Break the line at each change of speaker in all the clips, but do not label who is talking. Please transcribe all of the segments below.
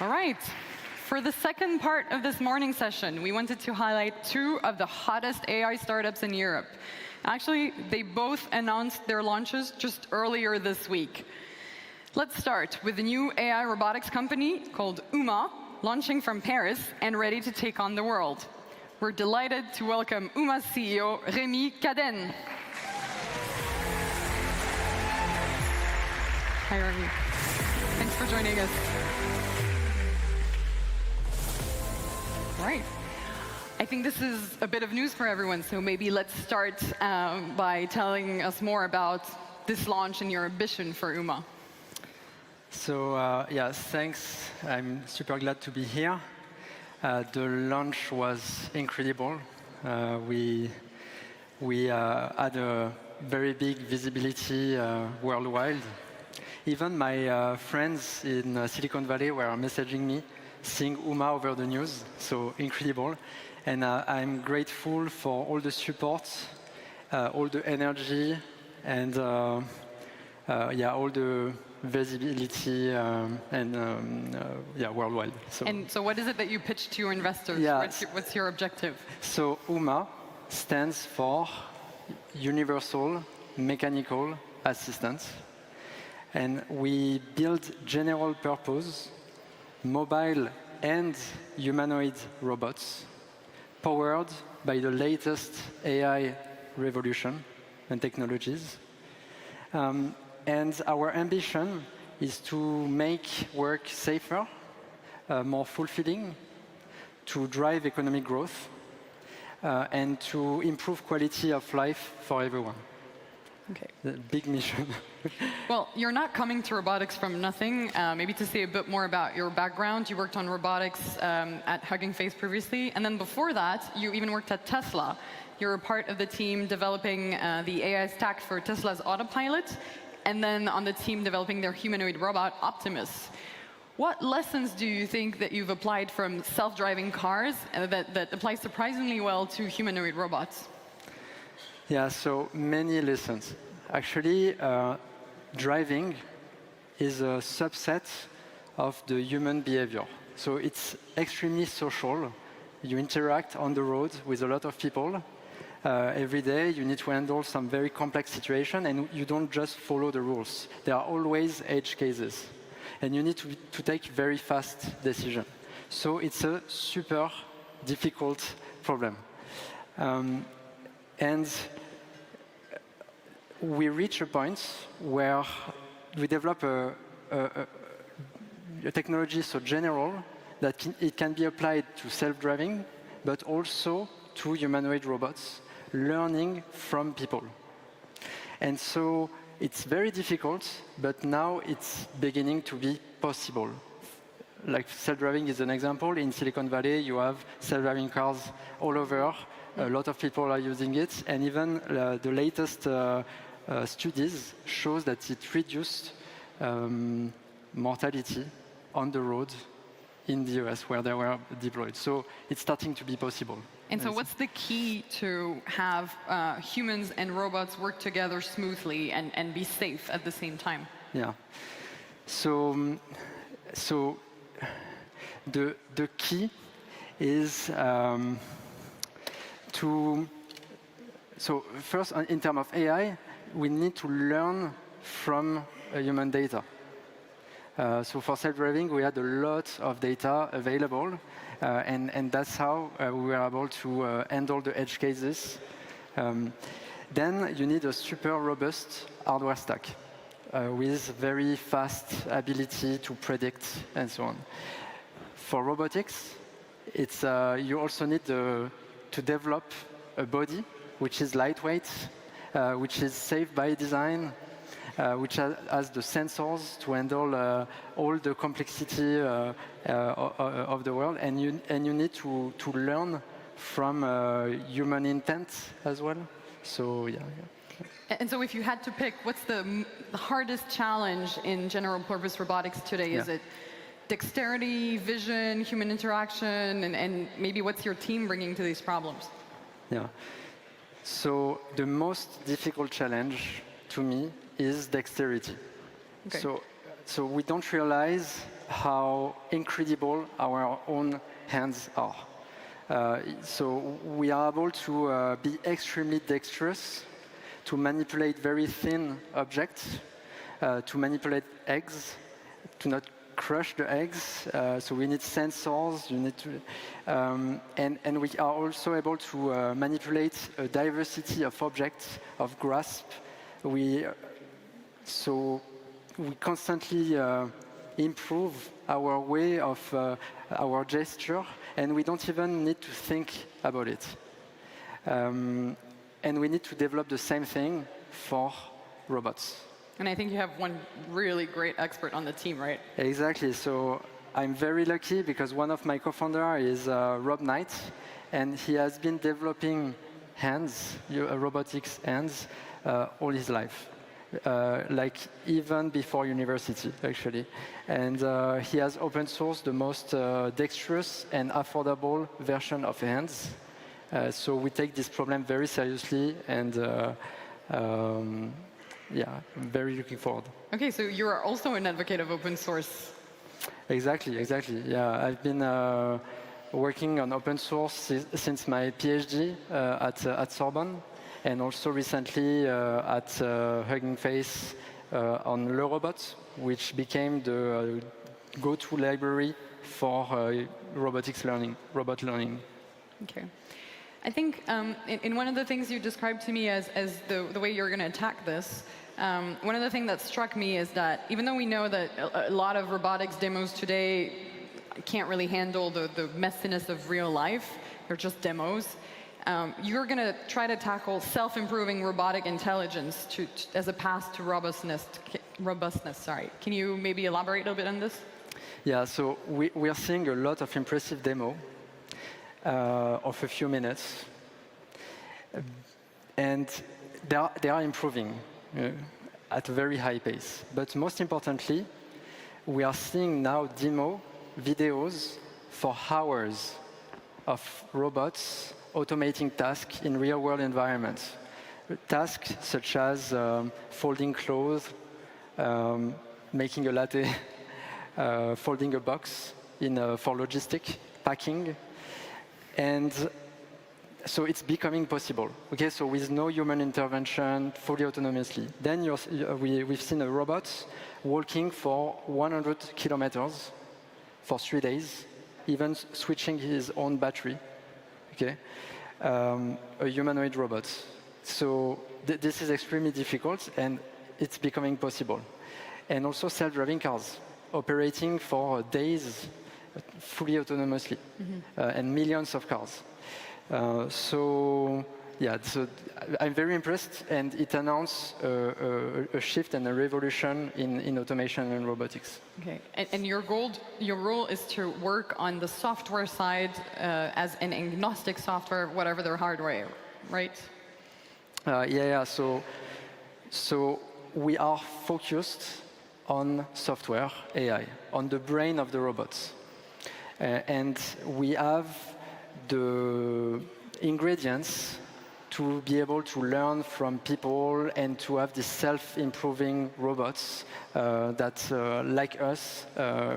All right. For the second part of this morning session, we wanted to highlight two of the hottest AI startups in Europe. Actually, they both announced their launches just earlier this week. Let's start with the new AI robotics company called UMA, launching from Paris and ready to take on the world. We're delighted to welcome UMA's CEO, Remi Cadene. Hi, Remi. Thanks for joining us. All right. I think this is a bit of news for everyone, so maybe let's start by telling us more about this launch and your ambition for UMA.
So, yeah, thanks. I'm super glad to be here. The launch was incredible. We had a very big visibility worldwide. Even my friends in Silicon Valley were messaging me, seeing UMA over the news, so incredible. And I'm grateful for all the support, all the energy, and yeah, all the visibility yeah, worldwide.
So what is it that you pitch to your investors?
Yeah.
What's your objective?
So UMA stands for Universal Mechanical Assistance. And we build general purpose, mobile and humanoid robots powered by the latest AI revolution and technologies. And our ambition is to make work safer, more fulfilling, to drive economic growth, and to improve quality of life for everyone.
Okay.
The big mission.
Well, you're not coming to robotics from nothing. Maybe to say a bit more about your background, you worked on robotics at Hugging Face previously, and then before that, you even worked at Tesla. You're a part of the team developing the AI stack for Tesla's Autopilot, and then on the team developing their humanoid robot, Optimus. What lessons do you think that you've applied from self-driving cars that apply surprisingly well to humanoid robots?
Yeah, so many lessons. Actually, driving is a subset of the human behavior. So it's extremely social. You interact on the road with a lot of people. Every day, you need to handle some very complex situation, and you don't just follow the rules. There are always edge cases, and you need to take very fast decisions. So it's a super difficult problem. And we reach a point where we develop a technology so general that it can be applied to self-driving, but also to humanoid robots, learning from people. And so it's very difficult, but now it's beginning to be possible. Like self-driving is an example. In Silicon Valley, you have self-driving cars all over. A lot of people are using it, and even the latest studies shows that it reduced mortality on the road in the US where they were deployed. So it's starting to be possible.
And so what's the key to have humans and robots work together smoothly and be safe at the same time?
Yeah. So the key is so first, in terms of AI, we need to learn from human data. So for self-driving, we had a lot of data available, and that's how we were able to handle the edge cases. Then you need a super robust hardware stack with very fast ability to predict and so on. For robotics, it's you also need to develop a body which is lightweight, which is safe by design, which has the sensors to handle all the complexity of the world, and you need to learn from human intent as well. So yeah.
And so if you had to pick, what's the hardest challenge in general purpose robotics today? Is it dexterity, vision, human interaction, and maybe what's your team bringing to these problems?
Yeah. So the most difficult challenge to me is dexterity. Okay. So we don't realize how incredible our own hands are. So we are able to be extremely dexterous, to manipulate very thin objects, to manipulate eggs, to not crush the eggs. So we need sensors. You need to, and we are also able to manipulate a diversity of objects, of grasp. So we constantly improve our way of our gesture, and we don't even need to think about it. And we need to develop the same thing for robots.
And I think you have one really great expert on the team, right?
Exactly. So I'm very lucky because one of my co-founders is Rob Knight, and he has been developing hands, robotics hands, all his life. Like even before university, actually. And he has open sourced the most dexterous and affordable version of hands. So we take this problem very seriously, and yeah, I'm very looking forward.
Okay, so you're also an advocate of open source.
Exactly. Yeah, I've been working on open source since my PhD at Sorbonne, and also recently at Hugging Face on Le Robot, which became the go-to library for robotics learning, robot learning.
Okay. I think in one of the things you described to me as the way you're going to attack this, one of the things that struck me is that even though we know that a lot of robotics demos today can't really handle the messiness of real life, they're just demos, you're going to try to tackle self-improving robotic intelligence as a path to robustness. Sorry. Can you maybe elaborate a little bit on this?
Yeah, so we are seeing a lot of impressive demo of a few minutes. And they are improving at a very high pace. But most importantly, we are seeing now demo videos for hours of robots automating tasks in real-world environments. Tasks such as folding clothes, making a latte, folding a box for logistic, packing. And so it's becoming possible. Okay, so with no human intervention, fully autonomously. Then we've seen a robot walking for 100 kilometers for 3 days, even switching his own battery. Okay, a humanoid robot. So this is extremely difficult, and it's becoming possible. And also self-driving cars, operating for days, fully autonomously, and millions of cars. So I'm very impressed, and it announced a shift and a revolution in automation and robotics.
Okay, and your role is to work on the software side as an agnostic software, whatever their hardware, right?
So we are focused on software, AI, on the brain of the robots. And we have the ingredients to be able to learn from people and to have these self-improving robots that, like us,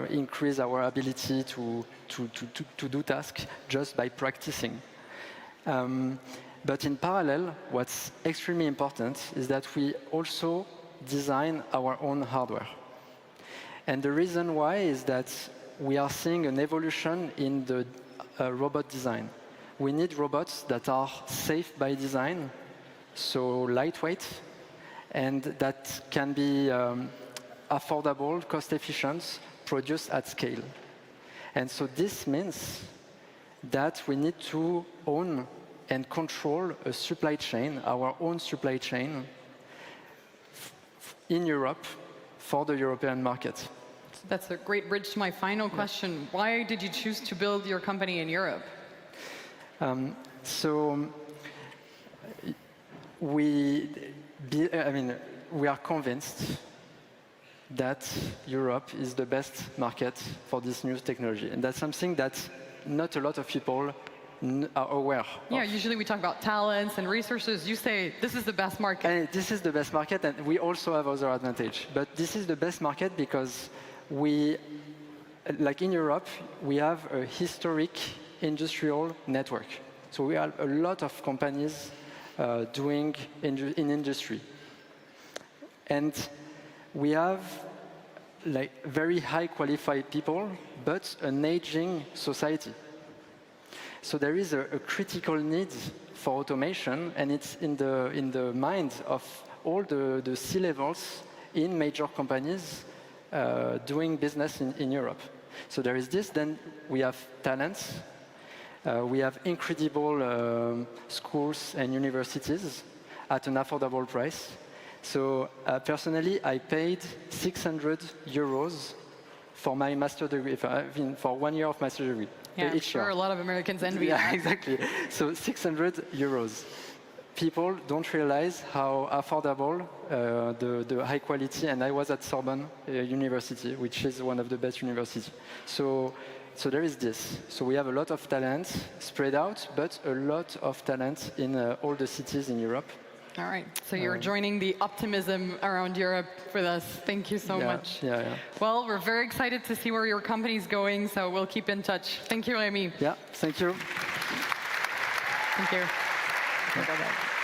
increase our ability to do tasks just by practicing. But in parallel, what's extremely important is that we also design our own hardware. And the reason why is that we are seeing an evolution in the robot design. We need robots that are safe by design, so lightweight, and that can be affordable, cost-efficient, produced at scale. And so this means that we need to own and control a supply chain, our own supply chain, in Europe for the European market.
That's a great bridge to my final question. Why did you choose to build your company in Europe?
We are convinced that Europe is the best market for this new technology. And that's something that not a lot of people are aware of.
Yeah, usually we talk about talents and resources. You say this is the best market.
And this is the best market, and we also have other advantage. But this is the best market because we like in Europe, we have a historic industrial network. So we have a lot of companies doing in industry. And we have like very high qualified people, but an aging society. So there is a critical need for automation, and it's in the mind of all the C-levels in major companies doing business in Europe. So there is this, then we have talents, we have incredible schools and universities at an affordable price. So personally, I paid 600 euros for my master degree, for 1 year of master degree.
Yeah, I'm
each
sure
year.
a lot of Americans envy
Yeah,
that.
exactly. So 600 euros. People don't realize how affordable the high quality, and I was at Sorbonne University, which is one of the best universities. So there is this. So we have a lot of talent spread out, but a lot of talent in all the cities in Europe.
All right, so you're joining the optimism around Europe with us. Thank you so much.
Yeah.
Well, we're very excited to see where your company's going, so we'll keep in touch. Thank you, Remi.
Yeah, thank you.
Thank you. Bye-bye.